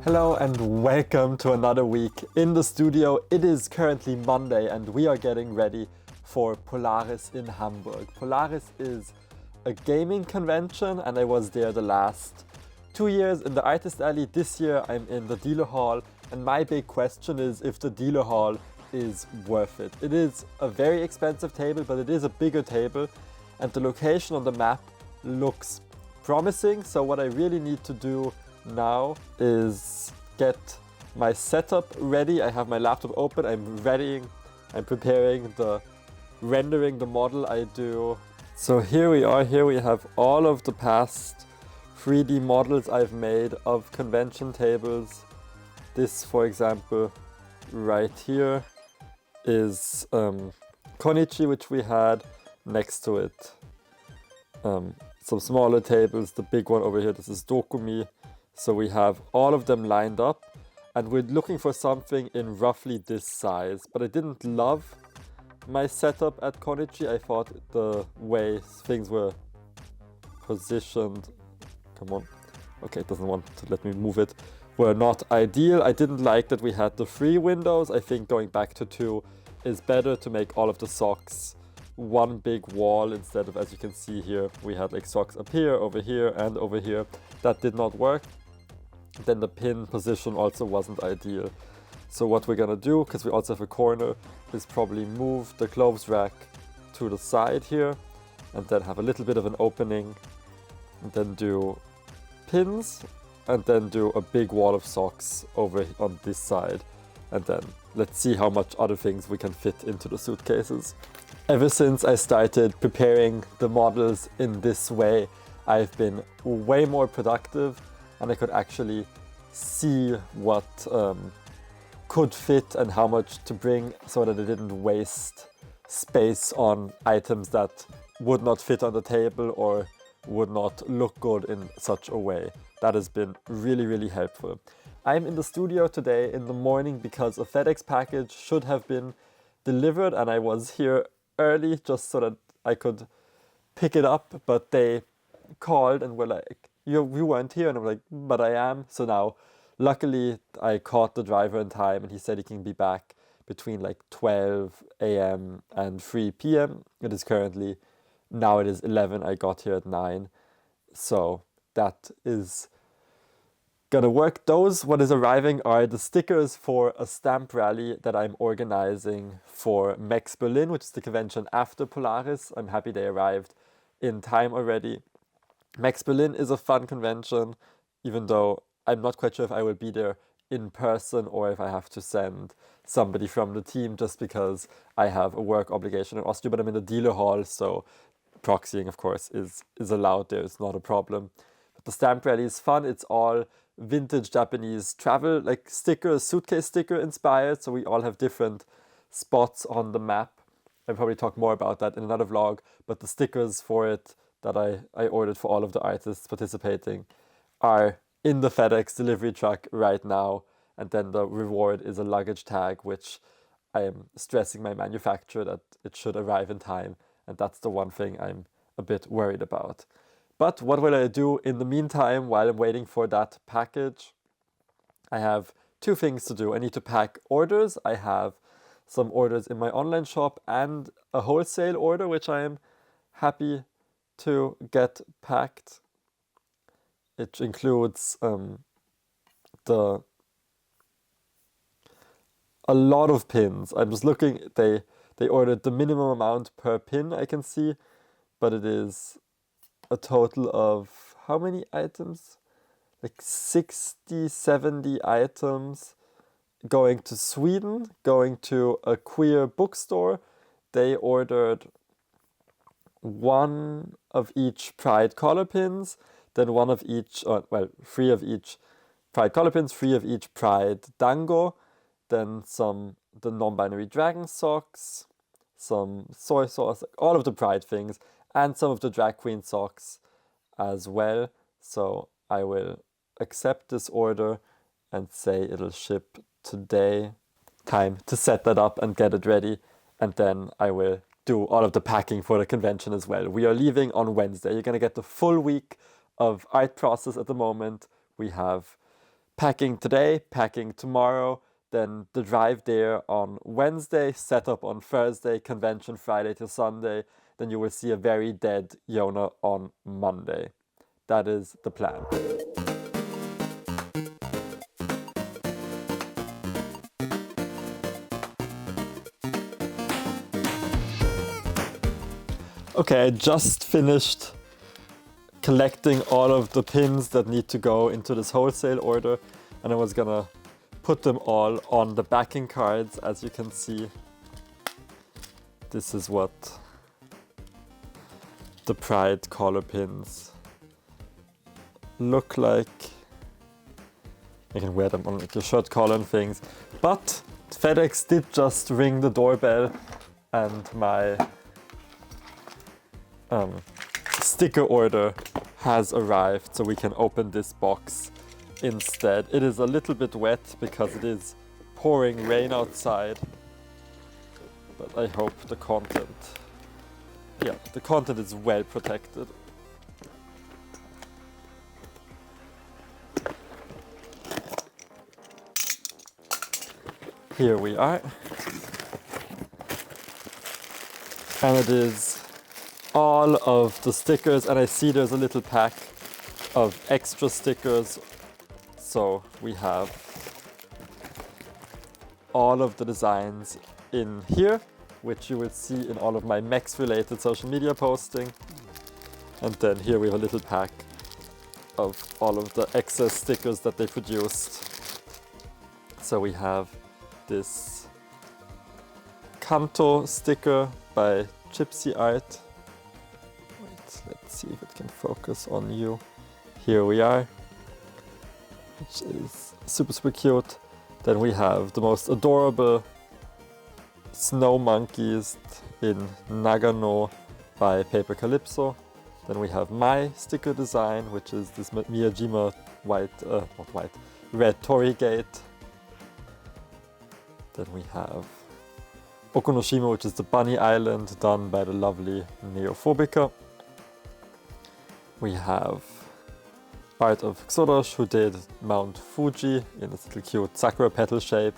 Hello and welcome to another week in the studio. It is currently Monday and we are getting ready for Polaris in Hamburg. Polaris is a gaming convention and I was there the last 2 years in the Artist Alley. This year I'm in the dealer hall and my big question is if the dealer hall is worth it. It is a very expensive table, but it is a bigger table and the location on the map looks promising. So what I really need to do now is get my setup ready. I have my laptop open, I'm preparing the rendering the model I do. So here we are, here we have all of the past 3D models I've made of convention tables. This, for example, right here is Konichi, which we had next to it. Some smaller tables, the big one over here, this is Dokumi. So we have all of them lined up and we're looking for something in roughly this size. But I didn't love my setup at Konichi. I thought the way things were positioned, come on, okay, it doesn't want to let me move it, were not ideal. I didn't like that we had the 3 windows. I think going back to 2 is better to make all of the socks one big wall instead of, as you can see here, we had like socks up here, over here and over here. That did not work. Then the pin position also wasn't ideal. So what we're gonna do, because we also have a corner, is probably move the clothes rack to the side here and then have a little bit of an opening and then do pins and then do a big wall of socks over on this side. And then let's see how much other things we can fit into the suitcases. Ever since I started preparing the models in this way, I've been way more productive and I could actually see what could fit and how much to bring so that I didn't waste space on items that would not fit on the table or would not look good in such a way. That has been really, really helpful. I'm in the studio today in the morning because a FedEx package should have been delivered and I was here early just so that I could pick it up, but they called and were like, you weren't here, and I'm like, but I am. So now luckily I caught the driver in time and he said he can be back between like 12 a.m. and 3 p.m. It is currently, now it is 11, I got here at 9. So that is gonna work. Those, what is arriving are the stickers for a stamp rally that I'm organizing for Max Berlin, which is the convention after Polaris. I'm happy they arrived in time already. Max Berlin is a fun convention, even though I'm not quite sure if I will be there in person or if I have to send somebody from the team just because I have a work obligation in Austria, but I'm in the dealer hall, so proxying, of course, is allowed there. It's not a problem. But the stamp rally is fun. It's all vintage Japanese travel, like stickers, suitcase sticker inspired. So we all have different spots on the map. I'll probably talk more about that in another vlog, but the stickers for it that I ordered for all of the artists participating are in the FedEx delivery truck right now. And then the reward is a luggage tag, which I am stressing my manufacturer that it should arrive in time. And that's the one thing I'm a bit worried about. But what will I do in the meantime while I'm waiting for that package? I have 2 things to do. I need to pack orders. I have some orders in my online shop and a wholesale order, which I am happy to get packed. It includes a lot of pins. I'm just looking, they ordered the minimum amount per pin I can see, but it is a total of how many items? Like 60, 70 items going to Sweden, going to a queer bookstore. They ordered 1 of each Pride collar pins, then 1 of each, 3 of each Pride collar pins, 3 of each Pride dango, then the non-binary dragon socks, some soy sauce, all of the Pride things, and some of the drag queen socks as well. So I will accept this order and say it'll ship today. Time to set that up and get it ready, and then I will do all of the packing for the convention as well. We are leaving on Wednesday. You're going to get the full week of art process at the moment. We have packing today, packing tomorrow, then the drive there on Wednesday, setup on Thursday, convention Friday to Sunday. Then you will see a very dead Yona on Monday. That is the plan. Okay, I just finished collecting all of the pins that need to go into this wholesale order, and I was gonna put them all on the backing cards. As you can see, this is what the Pride collar pins look like. You can wear them on like your shirt collar and things. But FedEx did just ring the doorbell, and my sticker order has arrived, so we can open this box instead. It is a little bit wet because it is pouring rain outside, but I hope the content is well protected. Here we are, and it is all of the stickers, and I see there's a little pack of extra stickers. So we have all of the designs in here, which you will see in all of my Mex related social media posting. And then here we have a little pack of all of the excess stickers that they produced. So we have this Kanto sticker by Gypsy Art. Let's see if it can focus on you. Here we are, which is super, super cute. Then we have the most adorable snow monkeys in Nagano by Paper Calypso. Then we have my sticker design, which is this Miyajima red Torii Gate. Then we have Okunoshima, which is the bunny island done by the lovely Neophobica. We have art of Xorosh, who did Mount Fuji in this little cute sakura petal shape.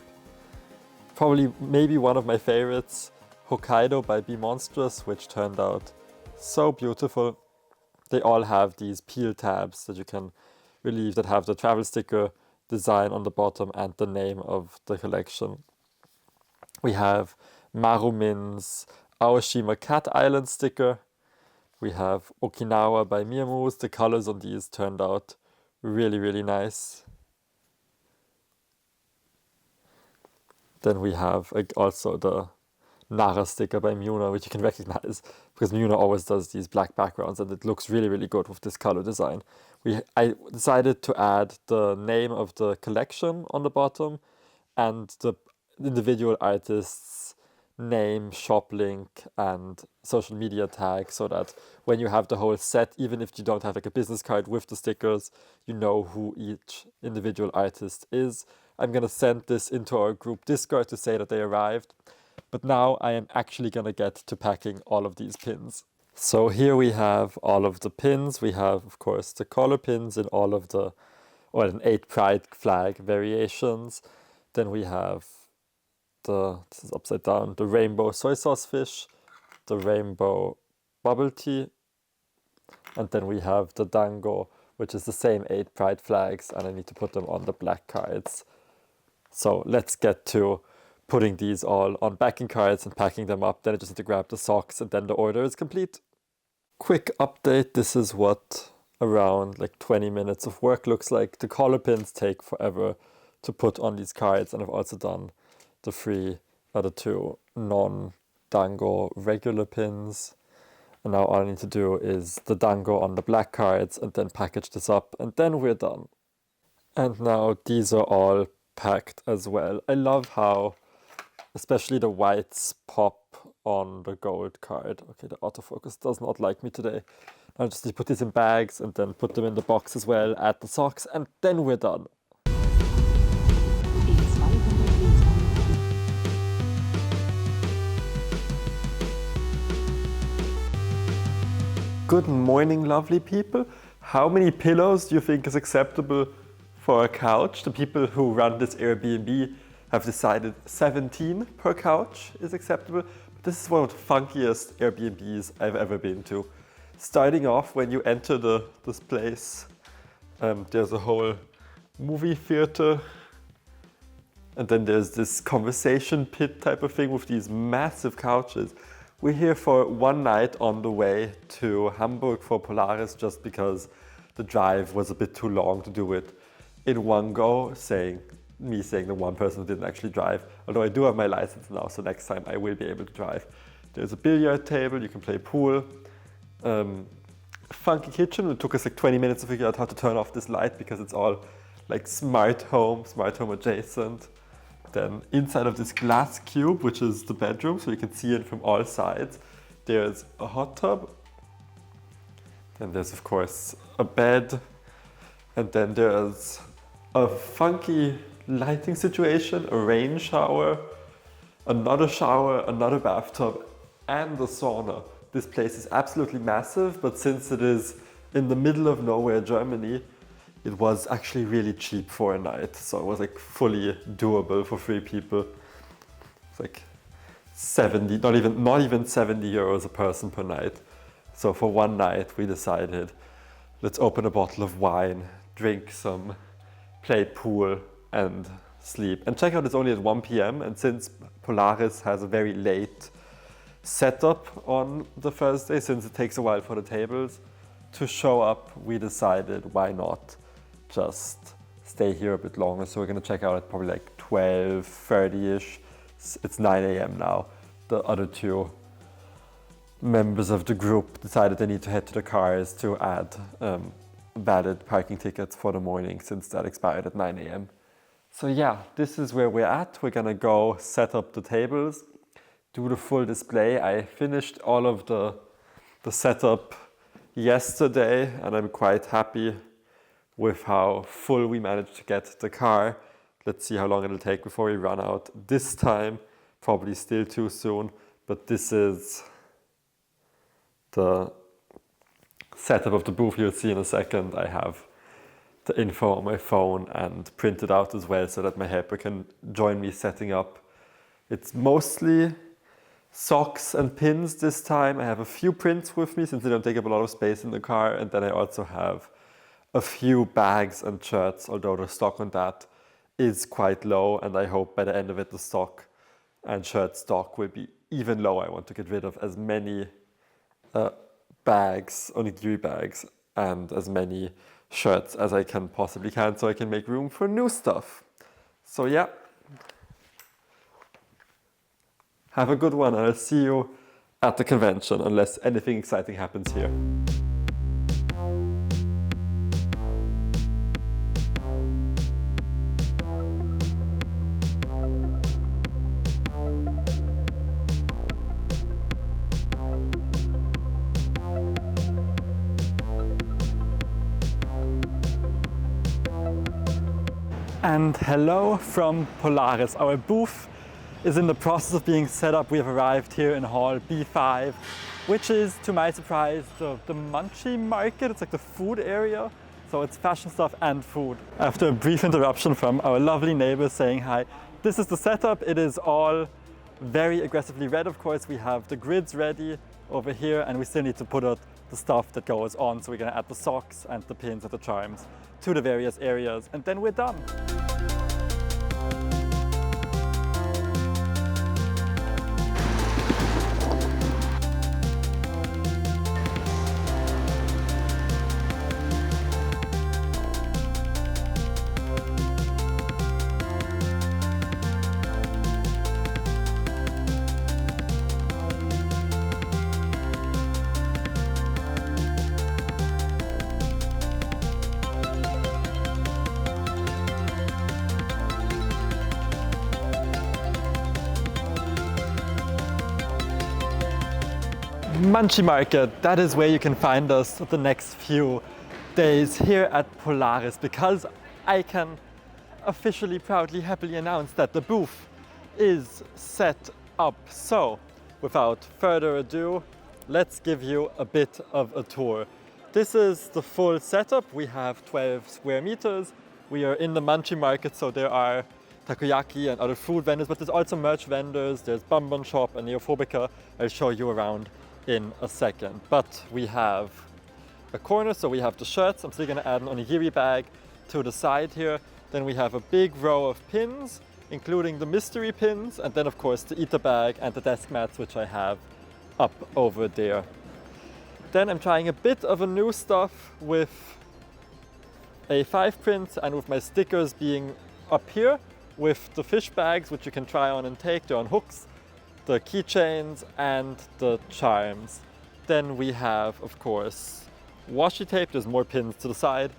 Probably maybe one of my favorites, Hokkaido by Be Monstrous, which turned out so beautiful. They all have these peel tabs that you can relieve that have the travel sticker design on the bottom and the name of the collection. We have Marumin's Aoshima Cat Island sticker. We have Okinawa by Miyamoose. The colors on these turned out really, really nice. Then we have also the Nara sticker by Muna, which you can recognize because Muna always does these black backgrounds, and it looks really, really good with this color design. I decided to add the name of the collection on the bottom and the individual artist's name, shop link, and social media tag, so that when you have the whole set, even if you don't have like a business card with the stickers, you know who each individual artist is. I'm gonna send this into our group Discord to say that they arrived, but now I am actually gonna get to packing all of these pins. So here we have all of the pins. We have, of course, the color pins in all of the, or in 8 pride flag variations. Then we have this is upside down, the rainbow soy sauce fish, the rainbow bubble tea, and then we have the dango, which is the same 8 pride flags, and I need to put them on the black cards. So let's get to putting these all on backing cards and packing them up. Then I just need to grab the socks, and then the order is complete. Quick update, this is what around like 20 minutes of work looks like. The collar pins take forever to put on these cards, and I've also done the 3 other 2 non-dango regular pins. And now all I need to do is the dango on the black cards and then package this up, and then we're done. And now these are all packed as well. I love how especially the whites pop on the gold card. Okay, the autofocus does not like me today. I'll just put these in bags and then put them in the box as well, add the socks, and then we're done. Good morning, lovely people. How many pillows do you think is acceptable for a couch. The people who run this Airbnb have decided 17 per couch is acceptable. But this is one of the funkiest Airbnbs I've ever been to. Starting off, when you enter this place, there's a whole movie theater. And then there's this conversation pit type of thing with these massive couches. We're here for one night on the way to Hamburg for Polaris just because the drive was a bit too long to do it in one go, me saying the one person who didn't actually drive. Although I do have my license now, so next time I will be able to drive. There's a billiard table, you can play pool. Funky kitchen. It took us like 20 minutes to figure out how to turn off this light because it's all like smart home adjacent. Then inside of this glass cube, which is the bedroom, so you can see it from all sides, there's a hot tub. Then there's of course a bed. And then there's a funky lighting situation, a rain shower, another bathtub, and a sauna. This place is absolutely massive, but since it is in the middle of nowhere, Germany, it was actually really cheap for a night. So it was like fully doable for 3 people. It's like 70, not even 70 euros a person per night. So for one night we decided, let's open a bottle of wine, drink some, play pool and sleep. And checkout is only at 1 p.m. and since Polaris has a very late setup on the Thursday, since it takes a while for the tables to show up, we decided why not just stay here a bit longer. So we're gonna check out at probably like 12:30ish. It's 9 a.m. now. The other 2 members of the group decided they need to head to the cars to add valid parking tickets for the morning since that expired at 9 a.m. So yeah, this is where we're at. We're gonna go set up the tables, do the full display. I finished all of the setup yesterday and I'm quite happy with how full we managed to get the car. Let's see how long it'll take before we run out this time. Probably still too soon, but this is the setup of the booth you'll see in a second. I have the info on my phone and printed out as well so that my helper can join me setting up. It's mostly socks and pins this time. I have a few prints with me since they don't take up a lot of space in the car, and then I also have a few bags and shirts, although the stock on that is quite low, and I hope by the end of it the stock and shirt stock will be even lower. I want to get rid of as many bags, only 3 bags, and as many shirts as I possibly can so I can make room for new stuff. So yeah, have a good one and I'll see you at the convention unless anything exciting happens here. And hello from Polaris. Our booth is in the process of being set up. We have arrived here in hall B5, which is, to my surprise, the Munchie Market. It's like the food area. So it's fashion stuff and food. After a brief interruption from our lovely neighbors saying hi, this is the setup. It is all very aggressively red, of course. We have the grids ready over here and we still need to put out the stuff that goes on. So we're gonna add the socks and the pins and the charms to the various areas and then we're done. Munchie Market, that is where you can find us the next few days here at Polaris, because I can officially, proudly, happily announce that the booth is set up. So, without further ado, let's give you a bit of a tour. This is the full setup. We have 12 square meters We are in the Munchie market, so there are takoyaki and other food vendors, but there's also merch vendors. There's Bonbon Shop and Neophobica. I'll show you around in a second. But we have a corner, so we have the shirts. I'm still gonna add an onigiri bag to the side here. Then we have a big row of pins, including the mystery pins, and then of course the Eater bag and the desk mats, which I have up over there. Then I'm trying a bit of a new stuff with A5 print and with my stickers being up here with the fish bags, which you can try on and take. They're on hooks, the keychains and the charms. Then we have, of course, washi tape. There's more pins to the side.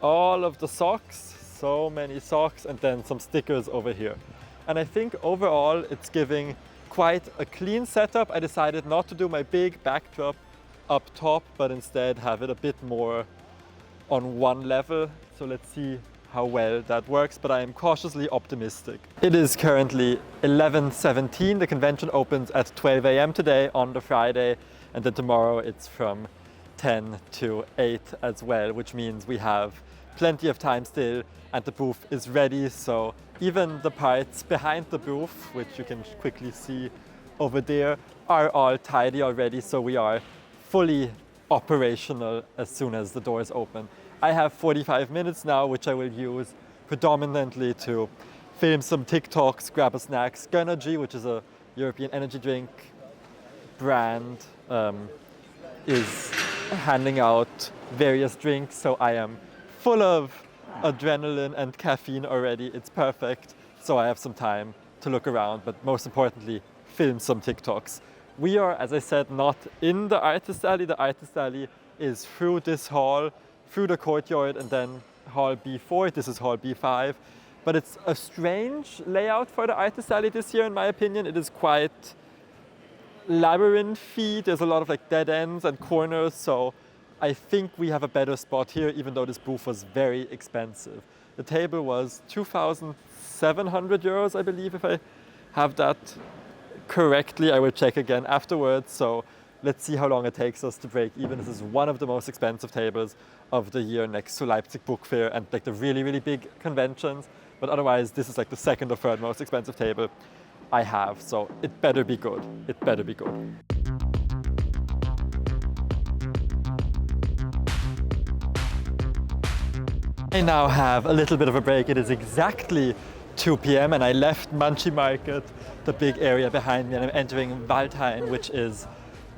All of the socks, so many socks, and then some stickers over here. And I think overall it's giving quite a clean setup. I decided not to do my big backdrop up top, but instead have it a bit more on one level. So let's see how well that works, but I am cautiously optimistic. It is currently 11:17. The convention opens at 12 a.m. today on the Friday, and then tomorrow it's from 10 to 8 as well, which means we have plenty of time still, and the booth is ready. So even the parts behind the booth, which you can quickly see over there, are all tidy already, so we are fully operational as soon as the doors open. I have 45 minutes now, which I will use predominantly to film some TikToks, grab a snack. Skynergy, which is a European energy drink brand, is handing out various drinks, so I am full of adrenaline and caffeine already. It's perfect, so I have some time to look around, but most importantly, film some TikToks. We are, as I said, not in the artist alley. The artist alley is through this hall, through the courtyard, and then hall B4. This is hall B5. But it's a strange layout for the artist alley this year, in my opinion. It is quite labyrinthy. There's a lot of like dead ends and corners, so I think we have a better spot here, even though this booth was very expensive. The table was 2,700 euros, I believe, if I have that correctly. I will check again afterwards. So let's see how long it takes us to break even. This is one of the most expensive tables of the year, next to Leipzig Book Fair and like the really, really big conventions. But otherwise, this is like the second or third most expensive table I have. So it better be good. It better be good. I now have a little bit of a break. It is exactly 2 p.m. and I left Munchie Market, the big area behind me, and I'm entering Waldhain, which is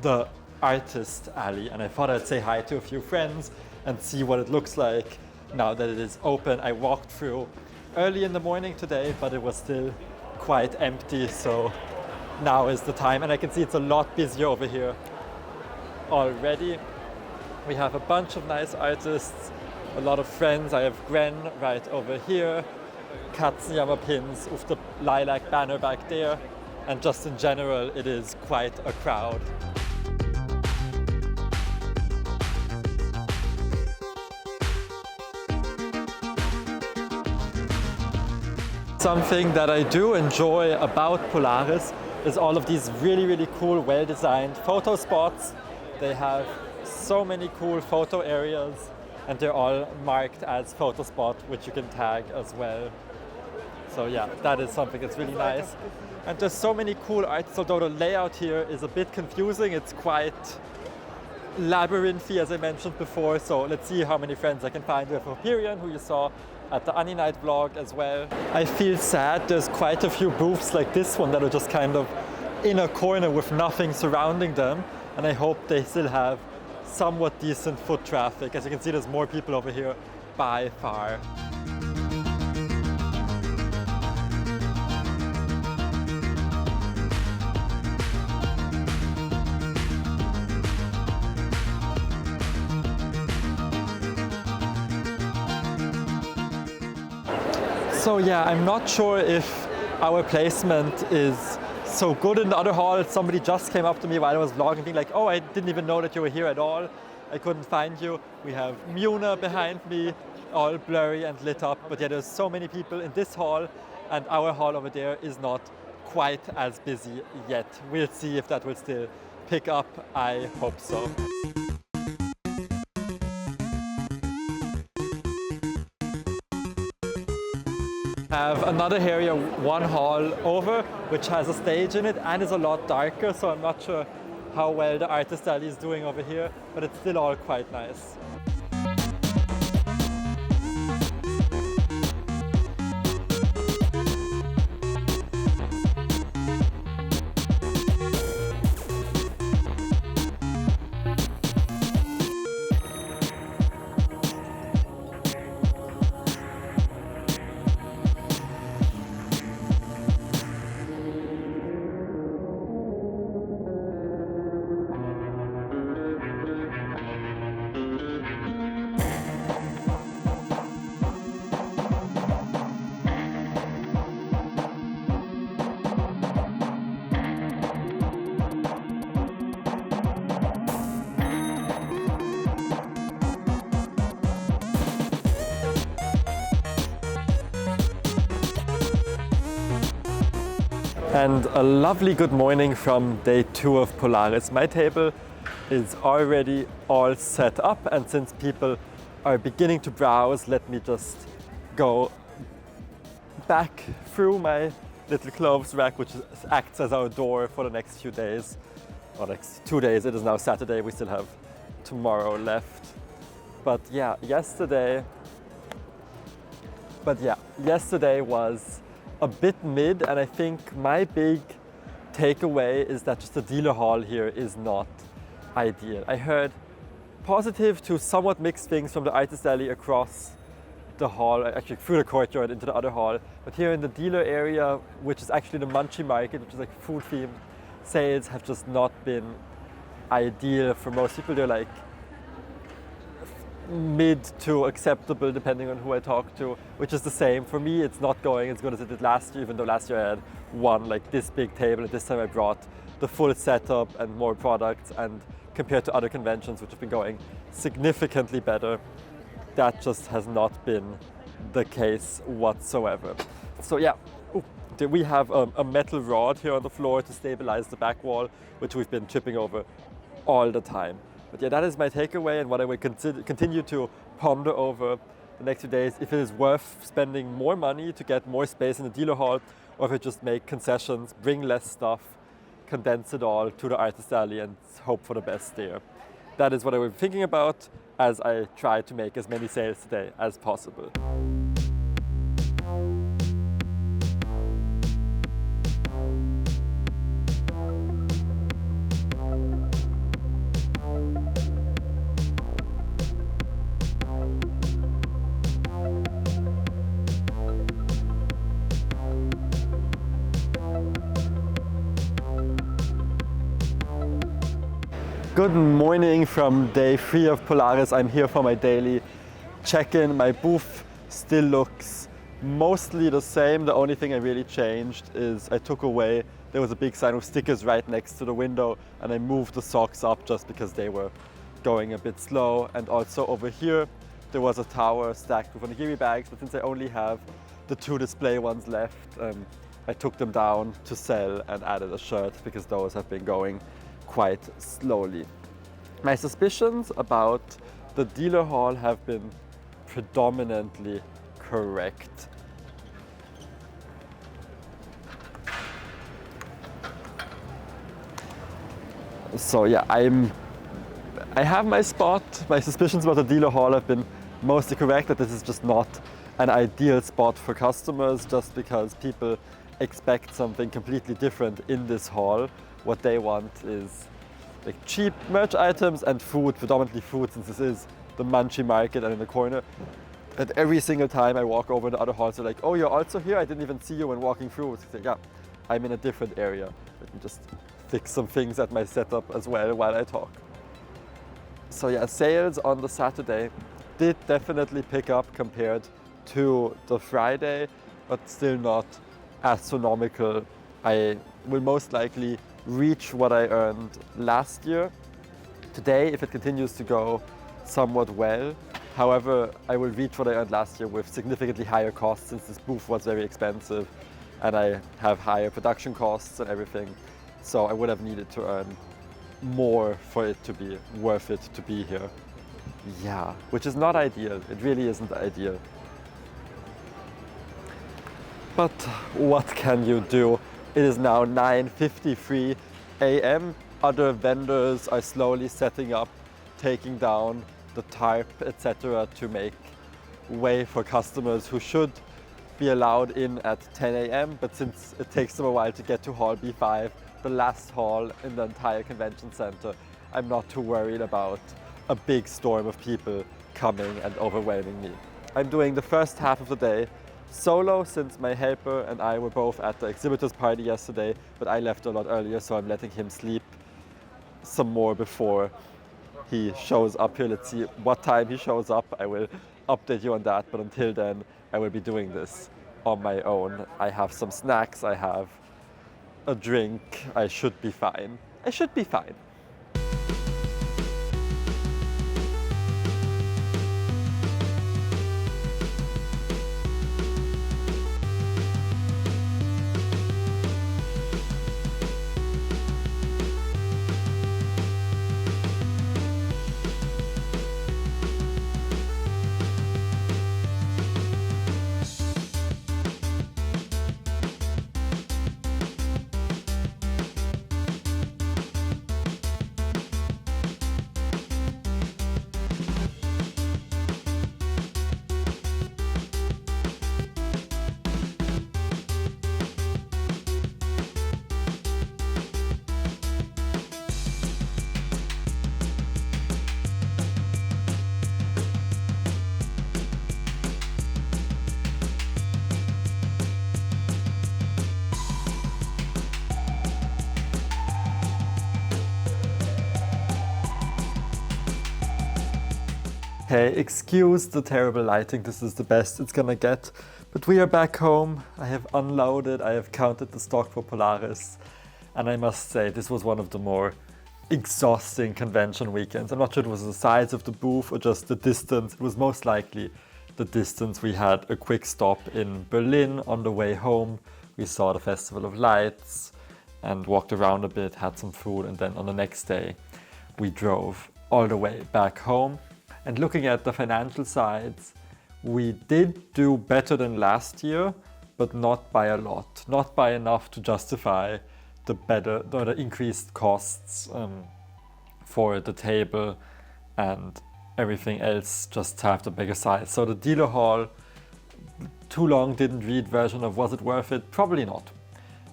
the artist alley. And I thought I'd say hi to a few friends and see what it looks like now that it is open. I walked through early in the morning today, but it was still quite empty, so now is the time. And I can see it's a lot busier over here already. We have a bunch of nice artists, a lot of friends. I have Gren right over here, Katzenjammer pins with the lilac banner back there, and just in general it is quite a crowd. Something that I do enjoy about Polaris is all of these really, really cool, well-designed photo spots. They have so many cool photo areas, and they're all marked as photo spot, which you can tag as well. So yeah, that is something that's really nice. And there's so many cool artists, although the layout here is a bit confusing. It's quite labyrinthy, as I mentioned before. So let's see how many friends I can find. We have Hyperion, who you saw at the Annie Night vlog as well. I feel sad there's quite a few booths like this one that are just kind of in a corner with nothing surrounding them. And I hope they still have somewhat decent foot traffic. As you can see, there's more people over here by far. So yeah, I'm not sure if our placement is so good in the other hall. Somebody just came up to me while I was vlogging, being like, oh, I didn't even know that you were here at all. I couldn't find you. We have Muna behind me, all blurry and lit up. But yeah, there's so many people in this hall, and our hall over there is not quite as busy yet. We'll see if that will still pick up. I hope so. have another area, one hall over, which has a stage in it and is a lot darker, so I'm not sure how well the artist alley is doing over here, but it's still all quite nice. And a lovely good morning from day 2 of Polaris. My table is already all set up, and since people are beginning to browse, let me just go back through my little clothes rack, which acts as our door for the next few days, or next 2 days. It is now Saturday, we still have tomorrow left. But yeah, yesterday was a bit mid, and I think my big takeaway is that just the dealer hall here is not ideal. I heard positive to somewhat mixed things from the artist alley across the hall, actually through the courtyard into the other hall, but here in the dealer area, which is actually the munchie market, which is like food themed, sales have just not been ideal for most people. They're like mid to acceptable depending on who I talk to, which is the same. For me, it's not going as good as it did last year, even though last year I had one like this big table, and this time I brought the full setup and more products, and compared to other conventions which have been going significantly better, that just has not been the case whatsoever. So yeah, we have a metal rod here on the floor to stabilize the back wall, which we've been tripping over all the time. But yeah, that is my takeaway, and what I will continue to ponder over the next few days, if it is worth spending more money to get more space in the dealer hall, or if I just make concessions, bring less stuff, condense it all to the artist alley and hope for the best there. That is what I was thinking about as I try to make as many sales today as possible. Good morning from day 3 of Polaris. I'm here for my daily check-in. My booth still looks mostly the same. The only thing I really changed is I took away, there was a big sign with stickers right next to the window, and I moved the socks up just because they were going a bit slow. And also over here, there was a tower stacked with onigiri bags, but since I only have the 2 display ones left, I took them down to sell and added a shirt because those have been going quite slowly. My suspicions about the dealer hall have been predominantly correct. So yeah, I have my spot. My suspicions about the dealer hall have been mostly correct, that this is just not an ideal spot for customers, just because people expect something completely different in this hall. What they want is like cheap merch items and food, predominantly food, since this is the munchie market and in the corner. And every single time I walk over the other halls, they're like, "Oh, you're also here? I didn't even see you when walking through." It's like, yeah, I'm in a different area. Let me just fix some things at my setup as well while I talk. So yeah, sales on the Saturday did definitely pick up compared to the Friday, but still not astronomical. I will most likely reach what I earned last year today if it continues to go somewhat well. However, I will reach what I earned last year with significantly higher costs, since this booth was very expensive and I have higher production costs and everything. So I would have needed to earn more for it to be worth it to be here. Yeah, which is not ideal. It really isn't ideal. But what can you do? It is now 9:53 a.m. Other vendors are slowly setting up, taking down the tarp, etc. to make way for customers who should be allowed in at 10 a.m. But since it takes them a while to get to Hall B5, the last hall in the entire convention center, I'm not too worried about a big storm of people coming and overwhelming me. I'm doing the first half of the day solo, since my helper and I were both at the exhibitors party yesterday, but I left a lot earlier, so I'm letting him sleep some more before he shows up here. Let's see what time he shows up. I will update you on that, but until then I will be doing this on my own. I have some snacks, I have a drink. I should be fine. I should be fine. Hey, excuse the terrible lighting, this is the best it's gonna get. But we are back home, I have unloaded, I have counted the stock for Polaris, and I must say this was one of the more exhausting convention weekends. I'm not sure it was the size of the booth or just the distance. It was most likely the distance. We had a quick stop in Berlin on the way home. We saw the Festival of Lights and walked around a bit, had some food, and then on the next day we drove all the way back home. And looking at the financial sides, we did do better than last year, but not by a lot, not by enough to justify the increased costs for the table and everything else, just to have the bigger size. So the dealer hall, too long didn't read version of was it worth it? Probably not.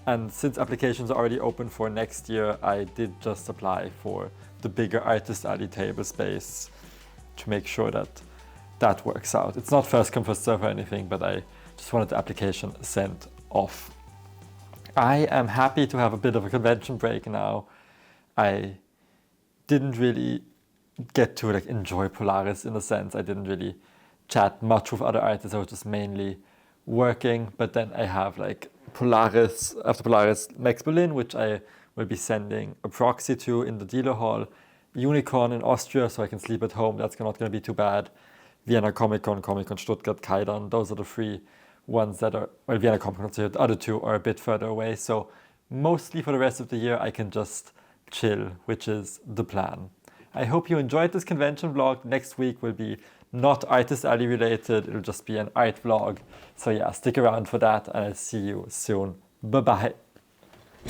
And since applications are already open for next year, I did just apply for the bigger Artist Alley table space to make sure that that works out. It's not first come first serve or anything, but I just wanted the application sent off. I am happy to have a bit of a convention break now. I didn't really get to enjoy Polaris in a sense. I didn't really chat much with other artists. I was just mainly working, but then I have Polaris, after Polaris, Max Berlin, which I will be sending a proxy to in the dealer hall. Unicorn in Austria, so I can sleep at home. That's not going to be too bad. Vienna Comic Con, Comic Con Stuttgart, Kaidan. Those are the three ones that are, well, Vienna Comic Con, the other two are a bit further away. So mostly for the rest of the year, I can just chill, which is the plan. I hope you enjoyed this convention vlog. Next week will be not Artist Alley related. It'll just be an art vlog. So yeah, stick around for that and I'll see you soon. Bye-bye.